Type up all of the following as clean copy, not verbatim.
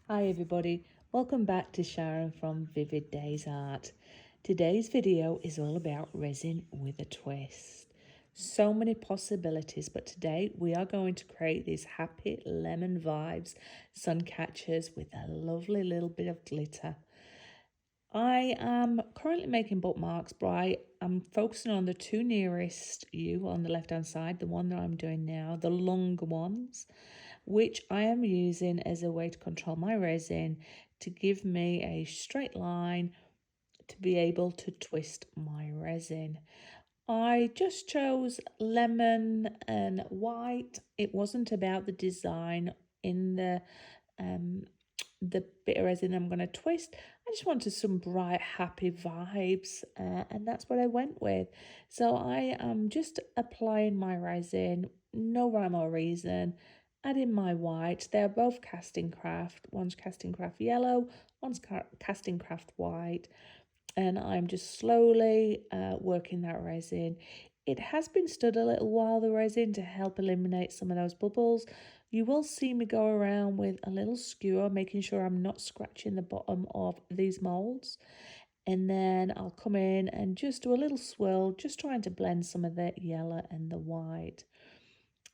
Hi everybody, welcome back to Sharon from Vivid Days Art. Today's video is all about resin with a twist. So many possibilities, but today we are going to create these happy lemon vibes sun catchers with a lovely little bit of glitter. I am currently making bookmarks, but I am focusing on the two nearest you on the left hand side, the one that I'm doing now, the longer ones, which I am using as a way to control my resin to give me a straight line to be able to twist my resin. I just chose lemon and white. It wasn't about the design in the bit of resin I'm going to twist. I just wanted some bright, happy vibes, and that's what I went with. So I am just applying my resin, no rhyme or reason, adding my white. They're both casting craft. One's casting craft yellow, one's casting craft white, and I'm just slowly working that resin. It has been stood a little while, the resin, to help eliminate some of those bubbles. You will see me go around with a little skewer, making sure I'm not scratching the bottom of these molds. And then I'll come in and just do a little swirl, just trying to blend some of the yellow and the white.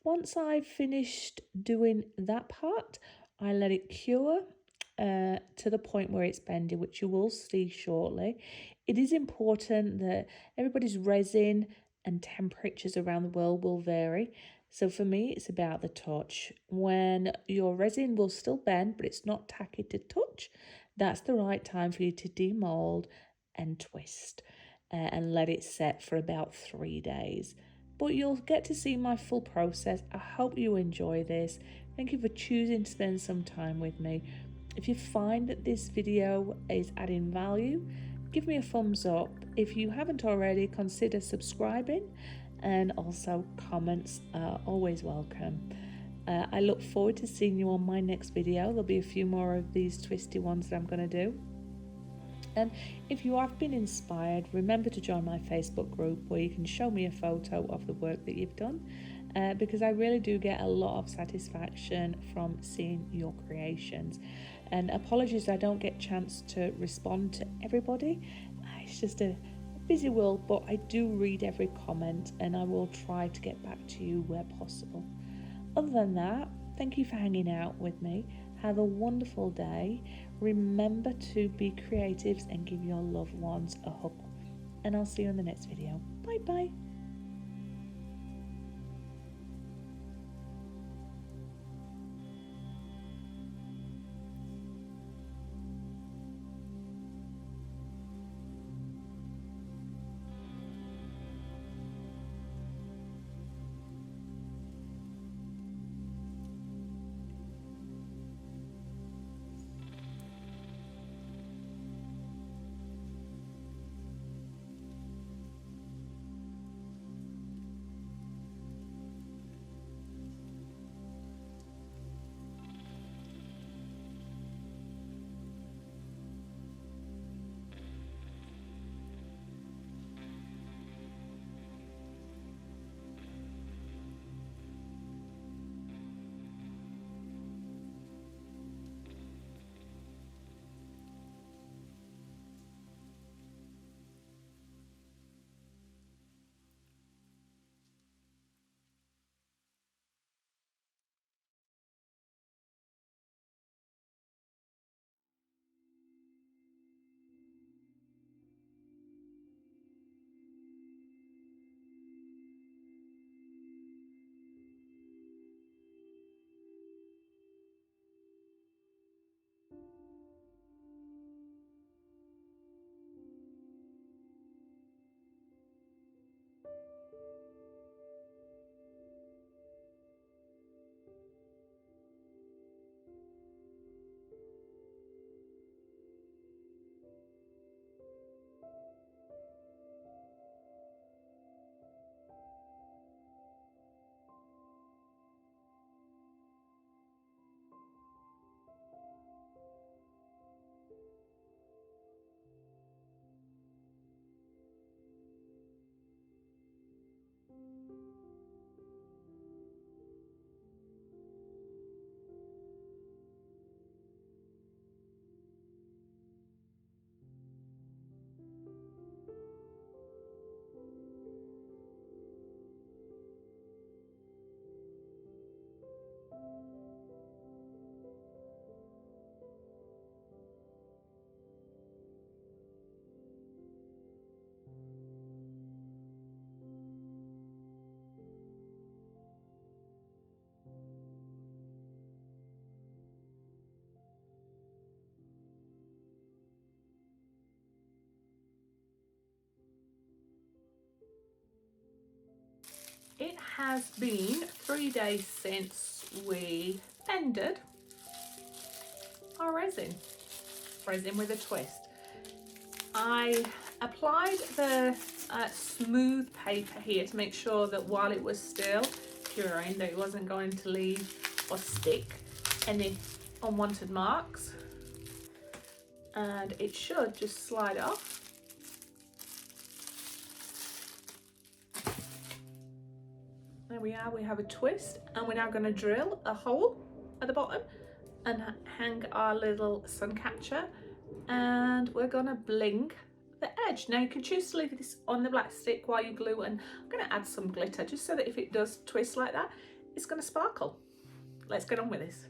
Once I've finished doing that part, I let it cure to the point where it's bendy, which you will see shortly. It is important that everybody's resin and temperatures around the world will vary. So for me, it's about the touch. When your resin will still bend, but it's not tacky to touch, that's the right time for you to demold and twist and let it set for about 3 days. But you'll get to see my full process. I hope you enjoy this. Thank you for choosing to spend some time with me. If you find that this video is adding value, give me a thumbs up. If you haven't already, consider subscribing, and also comments are always welcome. I look forward to seeing you on my next video. There'll be a few more of these twisty ones that I'm going to do. And if you have been inspired, remember to join my Facebook group where you can show me a photo of the work that you've done, because I really do get a lot of satisfaction from seeing your creations. And apologies I don't get a chance to respond to everybody. It's just a busy world, but I do read every comment and I will try to get back to you where possible. Other than that, thank you for hanging out with me. Have a wonderful day. Remember to be creatives and give your loved ones a hug. And I'll see you in the next video. Bye bye. has been 3 days since we ended our resin with a twist. I applied the smooth paper here to make sure that while it was still curing, that it wasn't going to leave or stick any unwanted marks, and it should just slide off. There we are, we have a twist, and we're now going to drill a hole at the bottom and hang our little sun catcher, and we're going to bling the edge. Now you can choose to leave this on the black stick while you glue, and I'm going to add some glitter just so that if it does twist like that, it's going to sparkle. Let's get on with this.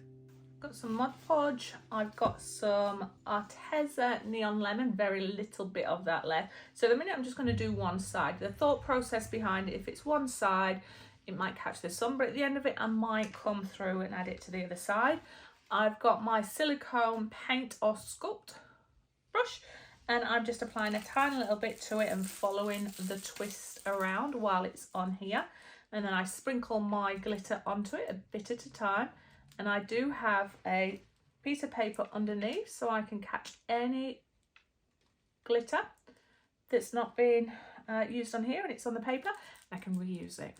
Got some Mod Podge, I've got some Arteza Neon Lemon, very little bit of that left. So at the minute I'm just going to do one side. The thought process behind it, if it's one side, it might catch the sun, but at the end of it I might come through and add it to the other side. I've got my silicone paint or sculpt brush, and I'm just applying a tiny little bit to it and following the twist around while it's on here. And then I sprinkle my glitter onto it a bit at a time. And I do have a piece of paper underneath so I can catch any glitter that's not been used on here and it's on the paper. I can reuse it.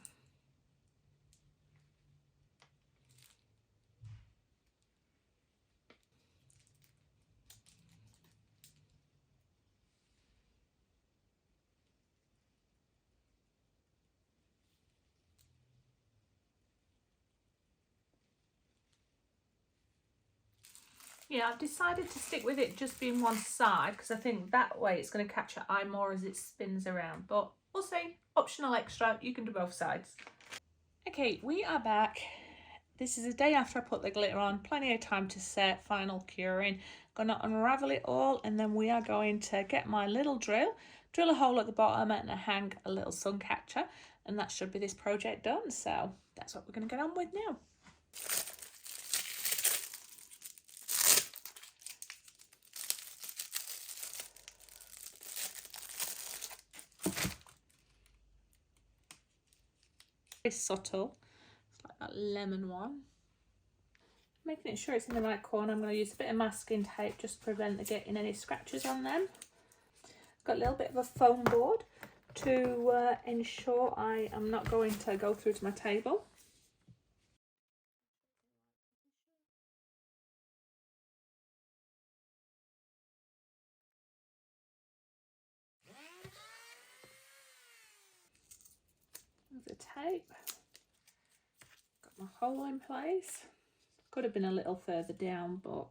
Yeah, I've decided to stick with it just being one side because I think that way it's going to catch your eye more as it spins around. But we'll see. Optional extra, you can do both sides. Okay, we are back. This is a day after I put the glitter on. Plenty of time to set, final curing. Gonna unravel it all, and then we are going to get my little drill a hole at the bottom and hang a little sun catcher, and that should be this project done. So that's what we're going to get on with now. Very subtle. It's like that lemon one. Making sure it's in the right corner. I'm going to use a bit of masking tape just to prevent getting any scratches on them. Got a little bit of a foam board to ensure I am not going to go through to my table. The tape. Got my hole in place. Could have been a little further down, but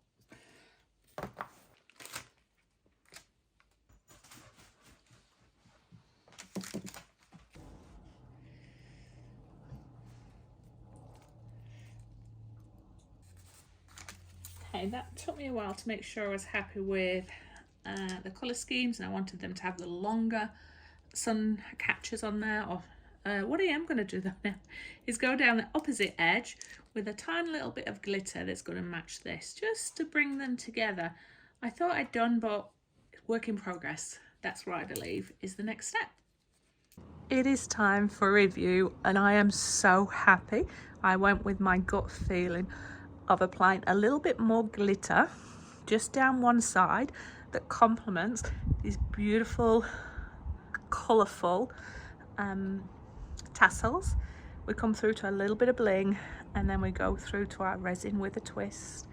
okay, that took me a while to make sure I was happy with the colour schemes, and I wanted them to have the longer sun catchers on there. Or what I am going to do though now is go down the opposite edge with a tiny little bit of glitter that's going to match this, just to bring them together. I thought I'd done, but work in progress. That's what I believe is the next step. It is time for review, and I am so happy. I went with my gut feeling of applying a little bit more glitter just down one side that complements these beautiful, colourful tassels. We come through to a little bit of bling, and then we go through to our resin with a twist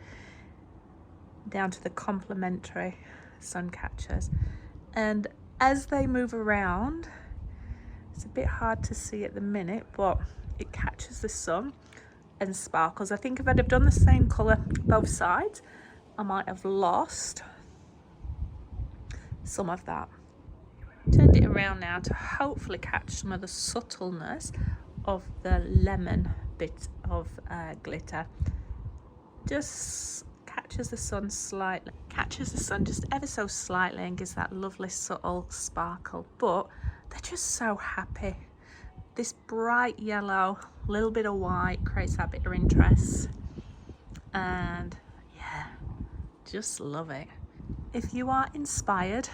down to the complementary sun catchers. And as they move around, it's a bit hard to see at the minute, but it catches the sun and sparkles. I think if I'd have done the same colour both sides, I might have lost some of that. Turned it around now to hopefully catch some of the subtleness of the lemon bit of glitter. Just catches the sun slightly, catches the sun just ever so slightly, and gives that lovely subtle sparkle. But they're just so happy. This bright yellow, little bit of white creates that bit of interest, and yeah, just love it. If you are inspired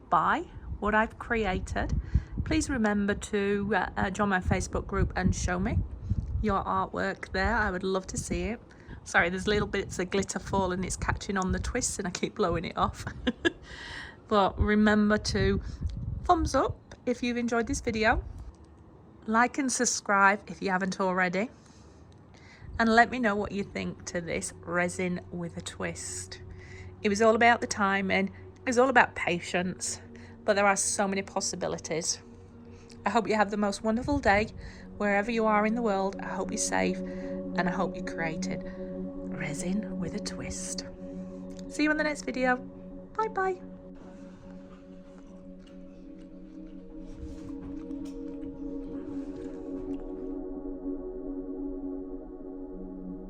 by what I've created, please remember to join my Facebook group and show me your artwork there. I would love to see it. Sorry, there's little bits of glitter falling, it's catching on the twists and I keep blowing it off. But remember to thumbs up if you've enjoyed this video, like and subscribe if you haven't already, and let me know what you think to this resin with a twist. It was all about the timing, it was all about patience, but there are so many possibilities. I hope you have the most wonderful day wherever you are in the world. I hope you're safe and I hope you created resin with a twist. See you in the next video. Bye bye.